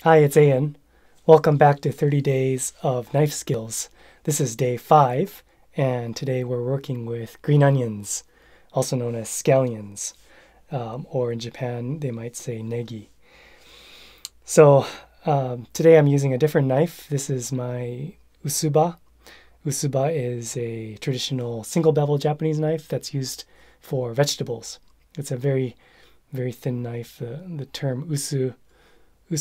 Hi, it's Ian. Welcome back to 30 Days of Knife Skills. This is day 5, and today we're working with green onions, also known as scallions, or in Japan they might say negi. So today I'm using a different knife. This is my usuba. Usuba is a traditional single bevel Japanese knife that's used for vegetables. It's a very, very thin knife. The term usu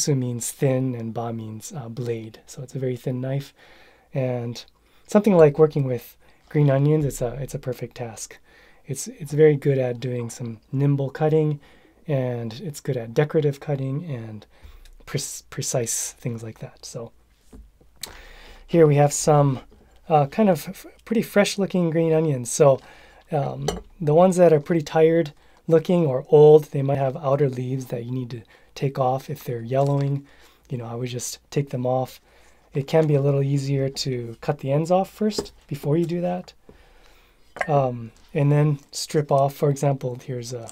means thin and ba means blade. So it's a very thin knife. And something like working with green onions, it's a perfect task. It's very good at doing some nimble cutting, and it's good at decorative cutting and precise things like that. So here we have some kind of pretty fresh looking green onions. So the ones that are pretty tired looking or old, they might have outer leaves that you need to take off. If they're yellowing, I would just take them off. It can be a little easier to cut the ends off first before you do that, and then strip off. For example, here's a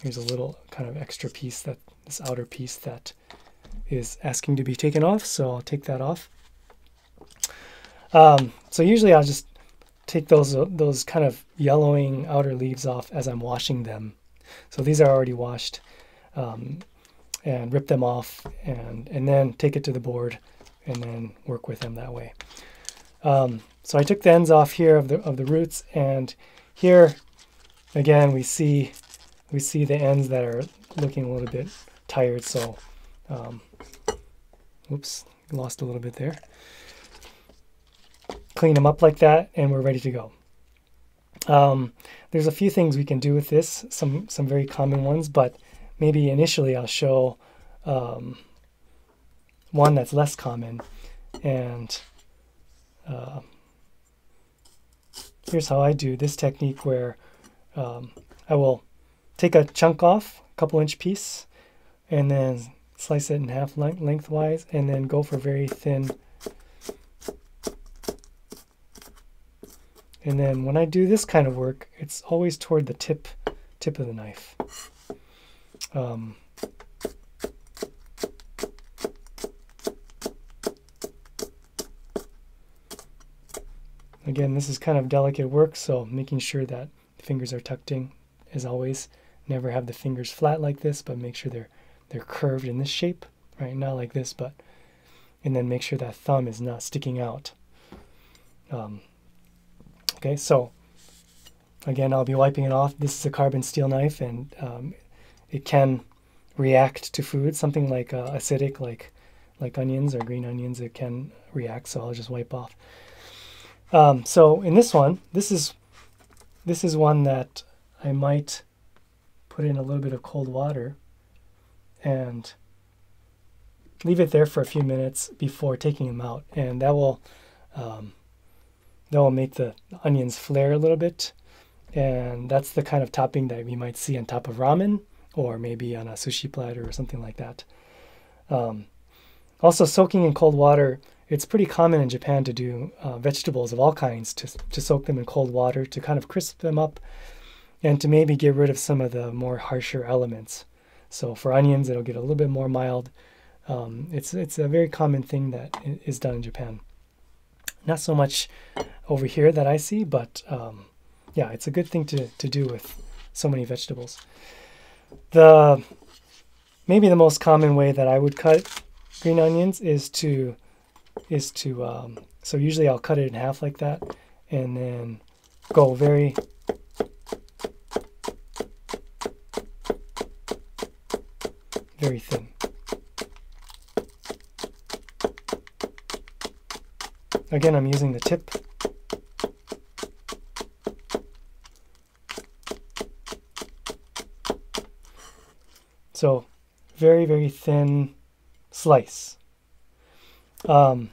little kind of extra piece, that this outer piece that is asking to be taken off, so I'll take that off. So usually I'll just take those kind of yellowing outer leaves off as I'm washing them. So these are already washed, and rip them off, and then take it to the board and then work with them that way. So I took the ends off here of the roots, and here again we see the ends that are looking a little bit tired. So oops, lost a little bit there. Clean them up like that, and we're ready to go. There's a few things we can do with this, some very common ones, but maybe initially I'll show one that's less common. And here's how I do this technique, where I will take a chunk off, a couple inch piece, and then slice it in half lengthwise, and then go for very thin. And then when I do this kind of work, it's always toward the tip of the knife. Again, this is kind of delicate work, so making sure that the fingers are tucked in, as always. Never have the fingers flat like this, but make sure they're curved in this shape, right? Not like this, and then make sure that thumb is not sticking out. Okay, so again, I'll be wiping it off. This is a carbon steel knife, and it can react to food, something like acidic, like onions or green onions. It can react, so I'll just wipe off. So in this one, this is one that I might put in a little bit of cold water and leave it there for a few minutes before taking them out, and that will make the onions flare a little bit. And that's the kind of topping that we might see on top of ramen, or maybe on a sushi platter or something like that. Also, soaking in cold water, it's pretty common in Japan to do vegetables of all kinds, to soak them in cold water to kind of crisp them up and to maybe get rid of some of the more harsher elements. So for onions, it'll get a little bit more mild. It's a very common thing that is done in Japan. Not so much over here that I see, but yeah, it's a good thing to do with so many vegetables. Maybe the most common way that I would cut green onions is to so usually I'll cut it in half like that, and then go very thin. Again, I'm using the tip. So very, very thin slice. The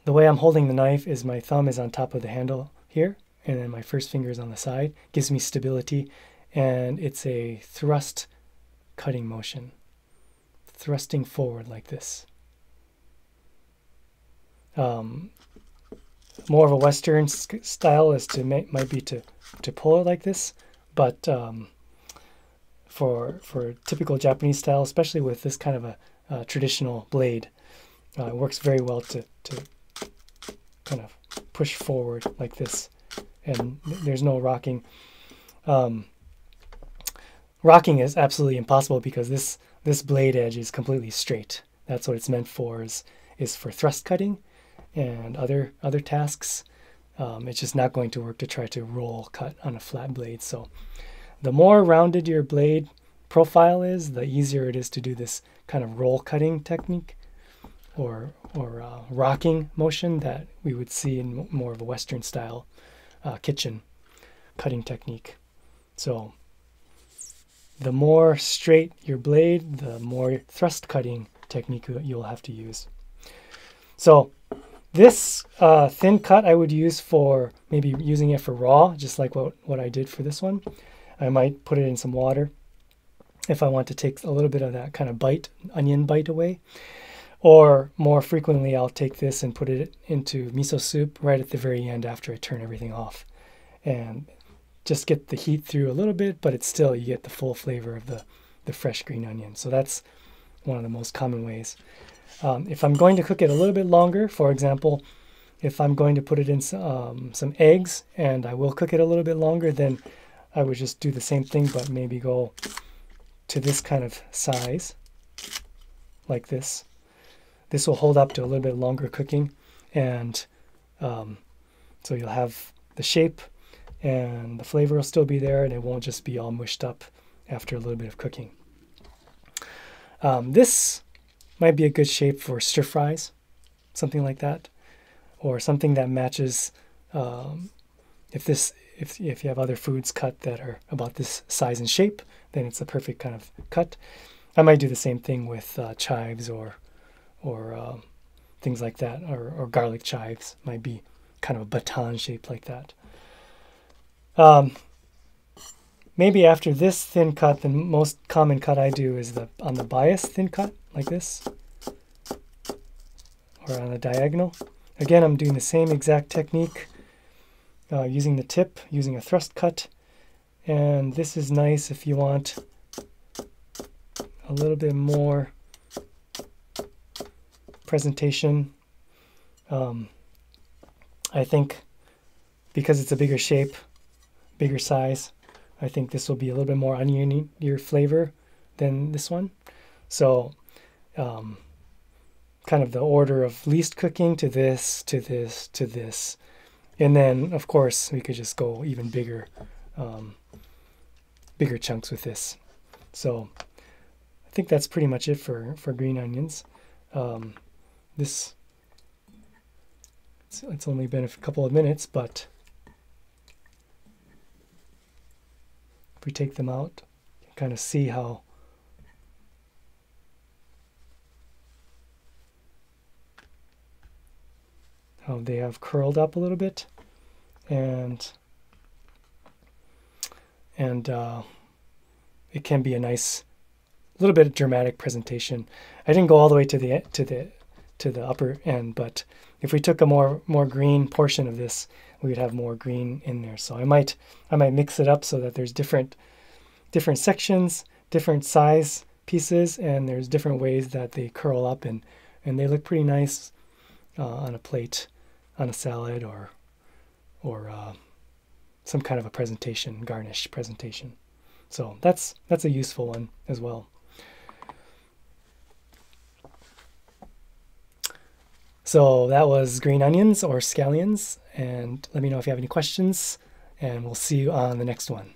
way I'm holding the knife is my thumb is on top of the handle here, and then my first finger is on the side. Gives me stability, and it's a thrust cutting motion. Thrusting forward like this. More of a Western style is might be to pull it like this, but for typical Japanese style, especially with this kind of a traditional blade. It works very well to kind of push forward like this, and there's no rocking. Rocking is absolutely impossible because this blade edge is completely straight. That's what it's meant for, is for thrust cutting and other tasks. It's just not going to work to try to roll cut on a flat blade. So the more rounded your blade profile is, the easier it is to do this kind of roll cutting technique or rocking motion that we would see in more of a Western style kitchen cutting technique. So the more straight your blade, the more thrust cutting technique you'll have to use. So this thin cut I would use for maybe using it for raw, just like what I did for this one. I might put it in some water if I want to take a little bit of that kind of bite, onion bite away. Or more frequently, I'll take this and put it into miso soup right at the very end after I turn everything off. And just get the heat through a little bit, but it's still, you get the full flavor of the fresh green onion. So that's one of the most common ways. If I'm going to cook it a little bit longer, for example, if I'm going to put it in some eggs and I will cook it a little bit longer, then I would just do the same thing, but maybe go to this kind of size, like this. This will hold up to a little bit longer cooking, and so you'll have the shape and the flavor will still be there, and it won't just be all mushed up after a little bit of cooking. This might be a good shape for stir fries, something like that, or something that matches. If you have other foods cut that are about this size and shape, then it's the perfect kind of cut. I might do the same thing with chives or things like that, or garlic chives might be kind of a baton shape like that. Maybe after this thin cut, the most common cut I do is on the bias thin cut, like this, or on the diagonal. Again, I'm doing the same exact technique, using the tip, using a thrust cut, and this is nice if you want a little bit more presentation. I think because it's a bigger shape, bigger size, I think this will be a little bit more onionier flavor than this one. So kind of the order of least cooking to this, to this, to this. And then, of course, we could just go even bigger, bigger chunks with this. So I think that's pretty much it for green onions. It's only been a couple of minutes, but if we take them out, you can kind of see how they have curled up a little bit, and it can be a nice, little bit of dramatic presentation. I didn't go all the way to the upper end, but if we took a more green portion of this, we would have more green in there. So I might mix it up so that there's different sections, different size pieces, and there's different ways that they curl up, and they look pretty nice on a plate, on a salad, or some kind of a presentation, garnish presentation. So that's a useful one as well. So that was green onions or scallions, and let me know if you have any questions, and we'll see you on the next one.